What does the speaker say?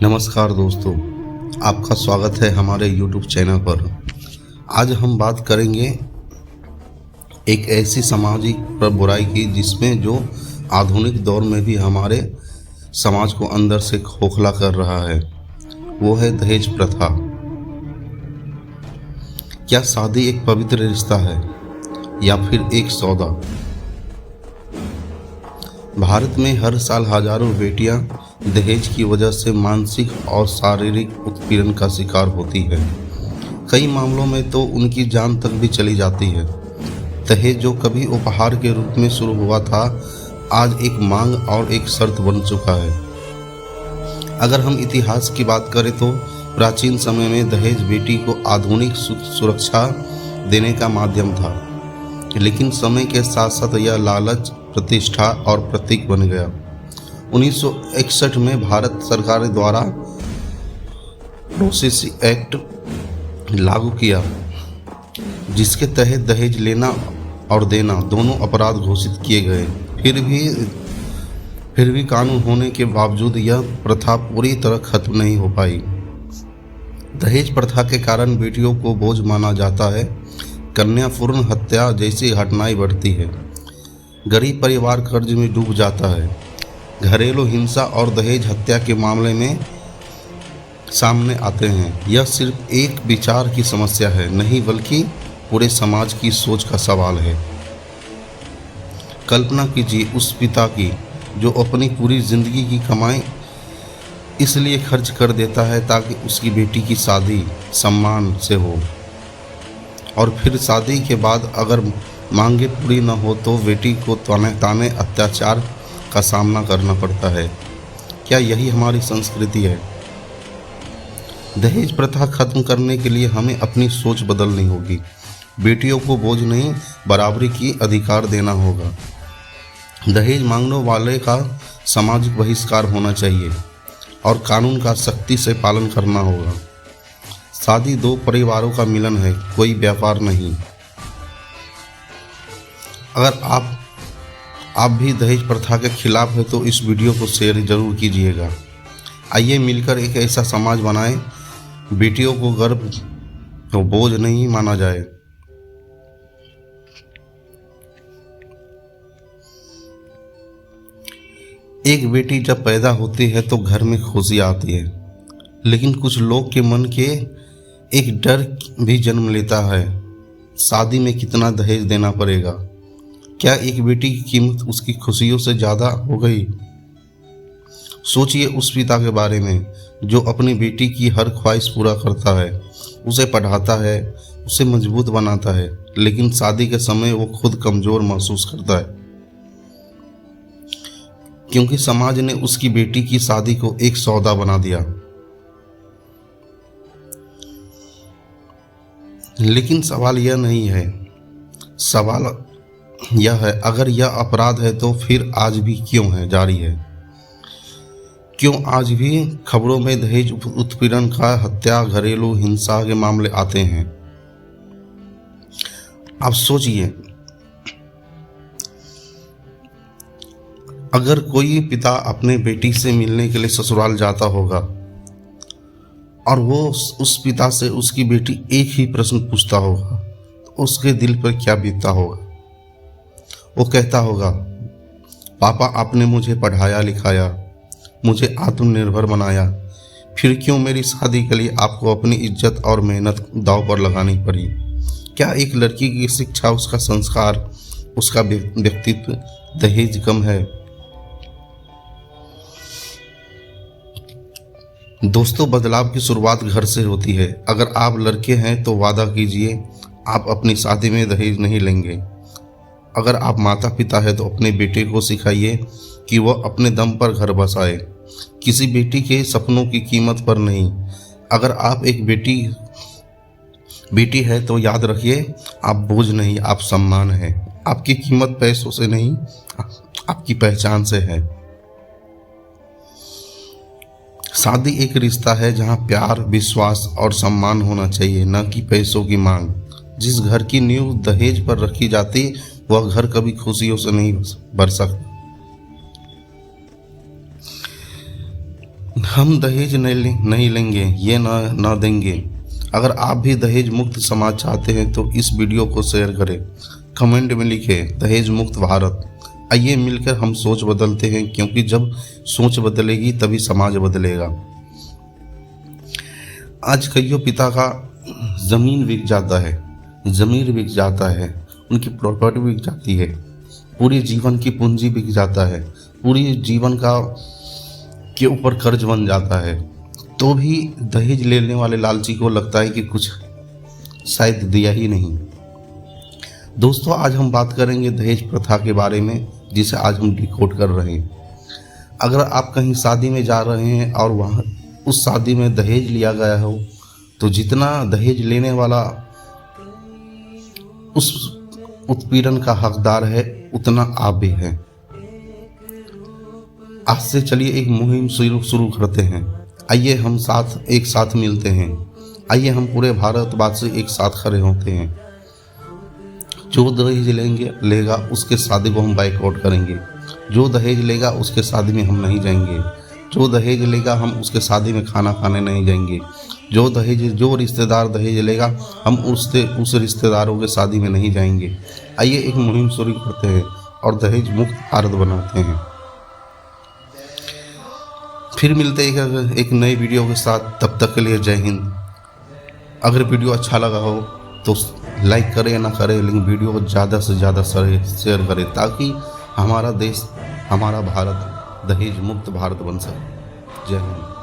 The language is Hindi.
नमस्कार दोस्तों, आपका स्वागत है हमारे YouTube चैनल पर। आज हम बात करेंगे एक ऐसी सामाजिक बुराई की जिसमें जो आधुनिक दौर में भी हमारे समाज को अंदर से खोखला कर रहा है। वो है दहेज प्रथा। क्या शादी एक पवित्र रिश्ता है या फिर एक सौदा? भारत में हर साल हजारों बेटियां दहेज की वजह से मानसिक और शारीरिक उत्पीड़न का शिकार होती है। कई मामलों में तो उनकी जान तक भी चली जाती है। दहेज जो कभी उपहार के रूप में शुरू हुआ था, आज एक मांग और एक शर्त बन चुका है। अगर हम इतिहास की बात करें तो प्राचीन समय में दहेज बेटी को आधुनिक सुरक्षा देने का माध्यम था, लेकिन समय के साथ साथ यह लालच, प्रतिष्ठा और प्रतीक बन गया। 1961 में भारत सरकार द्वारा प्रोसेस एक्ट लागू किया, जिसके तहत दहेज लेना और देना दोनों अपराध घोषित किए गए। फिर भी कानून होने के बावजूद यह प्रथा पूरी तरह खत्म नहीं हो पाई। दहेज प्रथा के कारण बेटियों को बोझ माना जाता है। कन्या भ्रूण हत्या जैसी घटनाएं बढ़ती है। गरीब परिवार कर्ज में डूब जाता है। घरेलू हिंसा और दहेज हत्या के मामले में सामने आते हैं। यह सिर्फ एक विचार की समस्या है नहीं, बल्कि पूरे समाज की सोच का सवाल है। कल्पना कीजिए उस पिता की जो अपनी पूरी जिंदगी की कमाई इसलिए खर्च कर देता है ताकि उसकी बेटी की शादी सम्मान से हो, और फिर शादी के बाद अगर मांगे पूरी न हो तो बेटी को ताने अत्याचार का सामना करना पड़ता है। क्या यही हमारी संस्कृति है? दहेज प्रथा खत्म करने के लिए हमें अपनी सोच बदलनी होगी। बेटियों को बोझ नहीं, बराबरी की अधिकार देना होगा। दहेज मांगने वाले का सामाजिक बहिष्कार होना चाहिए और कानून का सख्ती से पालन करना होगा। शादी दो परिवारों का मिलन है, कोई व्यापार नहीं। अगर आप भी दहेज प्रथा के खिलाफ है तो इस वीडियो को शेयर जरूर कीजिएगा। आइए मिलकर एक ऐसा समाज बनाएं, बेटियों को गर्व तो बोझ नहीं माना जाए। एक बेटी जब पैदा होती है तो घर में खुशी आती है, लेकिन कुछ लोग के मन के एक डर भी जन्म लेता है। शादी में कितना दहेज देना पड़ेगा? क्या एक बेटी की कीमत उसकी खुशियों से ज़्यादा हो गई? सोचिए उस पिता के बारे में जो अपनी बेटी की हर ख्वाहिश पूरा करता है, उसे पढ़ाता है, उसे मजबूत बनाता है, लेकिन शादी के समय वो खुद कमज़ोर महसूस करता है, क्योंकि समाज ने उसकी बेटी की शादी को एक सौदा बना दिया। लेकिन सवाल यह नहीं है। सवाल यह है, अगर यह अपराध है तो फिर आज भी क्यों है जारी है? क्यों आज भी खबरों में दहेज उत्पीड़न का, हत्या, घरेलू हिंसा के मामले आते हैं? आप सोचिए, अगर कोई पिता अपने बेटी से मिलने के लिए ससुराल जाता होगा और वो उस पिता से उसकी बेटी एक ही प्रश्न पूछता होगा, तो उसके दिल पर क्या बीतता होगा? वो कहता होगा, पापा आपने मुझे पढ़ाया लिखाया, मुझे आत्मनिर्भर बनाया, फिर क्यों मेरी शादी के लिए आपको अपनी इज्जत और मेहनत दांव पर लगानी पड़ी? क्या एक लड़की की शिक्षा, उसका संस्कार, उसका व्यक्तित्व दहेज कम है? दोस्तों, बदलाव की शुरुआत घर से होती है। अगर आप लड़के हैं तो वादा कीजिए आप अपनी शादी में दहेज नहीं लेंगे। अगर आप माता पिता हैं तो अपने बेटे को सिखाइए कि वह अपने दम पर घर बसाए, किसी बेटी के सपनों की कीमत पर नहीं। अगर आप एक बेटी है तो याद रखिए, आप बोझ नहीं, आप सम्मान हैं। आपकी कीमत पैसों से नहीं, आपकी पहचान से है। शादी एक रिश्ता है जहां प्यार, विश्वास और सम्मान होना चाहिए, न कि पैसों की मांग। जिस घर की नींव दहेज पर रखी जाती वह घर कभी खुशियों से नहीं भर सकता। हम दहेज नहीं लेंगे, ये ना देंगे। अगर आप भी दहेज मुक्त समाज चाहते हैं तो इस वीडियो को शेयर करें, कमेंट में लिखें दहेज मुक्त भारत। आइए मिलकर हम सोच बदलते हैं, क्योंकि जब सोच बदलेगी तभी समाज बदलेगा। आज कईयों पिता का ज़मीन बिक जाता है, ज़मीर बिक जाता है, उनकी प्रॉपर्टी बिक जाती है, पूरे जीवन की पूंजी बिक जाता है, पूरी जीवन के ऊपर कर्ज बन जाता है, तो भी दहेज लेने वाले लालची को लगता है कि कुछ शायद दिया ही नहीं। दोस्तों, आज हम बात करेंगे दहेज प्रथा के बारे में, जिसे आज हम डिकोड कर रहे हैं। अगर आप कहीं शादी में जा रहे हैं और वहाँ उस शादी में दहेज लिया गया हो, तो जितना दहेज लेने वाला उस उत्पीड़न का हकदार है, उतना आप भी हैं। आज से चलिए एक मुहिम शुरू करते हैं। आइए हम एक साथ मिलते हैं। आइए हम पूरे भारतवासी एक साथ खड़े होते हैं। जो दहेज लेगा उसके शादी को हम बाइकआउट करेंगे। जो दहेज लेगा उसके शादी में हम नहीं जाएंगे। जो दहेज लेगा हम उसके शादी में खाना खाने नहीं जाएंगे। जो रिश्तेदार दहेज लेगा हम उस रिश्तेदारों के शादी में नहीं जाएंगे। आइए एक मुहिम शुरू करते हैं और दहेज मुक्त भारत बनाते हैं। फिर मिलते हैं एक नए वीडियो के साथ। तब तक के लिए जय हिंद। अगर वीडियो अच्छा लगा हो तो लाइक करें या ना करें, लेकिन वीडियो को ज़्यादा से ज़्यादा शेयर करें, ताकि हमारा देश, हमारा भारत दहेज मुक्त भारत बन सके। जय हिंद।